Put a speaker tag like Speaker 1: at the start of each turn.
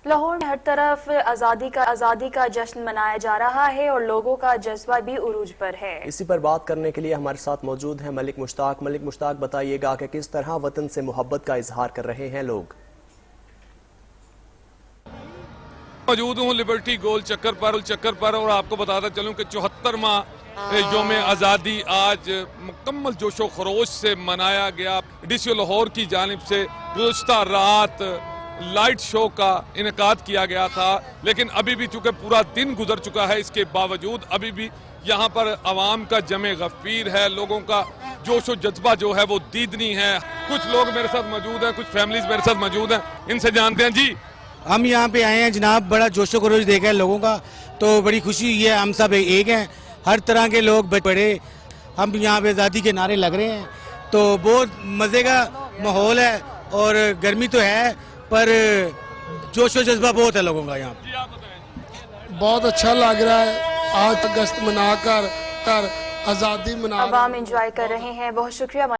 Speaker 1: लाहौर में हर तरफ आज़ादी का जश्न मनाया जा रहा है और लोगों का जज्बा भी उरूज पर है।
Speaker 2: इसी पर बात करने के लिए हमारे साथ मौजूद हैं मलिक मुश्ताक। मलिक मुश्ताक, बताइएगा कि किस तरह वतन से मोहब्बत का इजहार कर रहे हैं लोग।
Speaker 3: मौजूद हूँ लिबर्टी गोल चक्कर पर और आपको बताता चलूं कि 74वां यौम आज़ादी आज मुकम्मल जोशो खरोश से मनाया गया। डीसी लाहौर की जानिब से गुज़श्ता रात लाइट शो का इनेकाद किया गया था, लेकिन अभी भी चूंकि पूरा दिन गुजर चुका है, इसके बावजूद अभी भी यहाँ पर आवाम का जमे गफीर है। लोगों का जोशो जज्बा जो है वो दीदनी है। कुछ लोग मेरे साथ मौजूद हैं, कुछ फैमिलीज मेरे साथ मौजूद हैं, इनसे जानते हैं। जी,
Speaker 4: हम यहाँ पे आए हैं जनाब, बड़ा जोशो खरोश देखा है लोगों का, तो बड़ी खुशी हुई है। हम सब एक हैं, हर तरह के लोग बड़े, हम यहाँ पे आज़ादी के नारे लग रहे हैं, तो बहुत मज़े का माहौल है। और गर्मी तो है पर जोशो जज्बा बहुत है लोगों का यहाँ पे।
Speaker 5: बहुत अच्छा लग रहा है आज अगस्त मनाकर आज़ादी मना
Speaker 1: अवाम एंजॉय कर रहे हैं। बहुत शुक्रिया।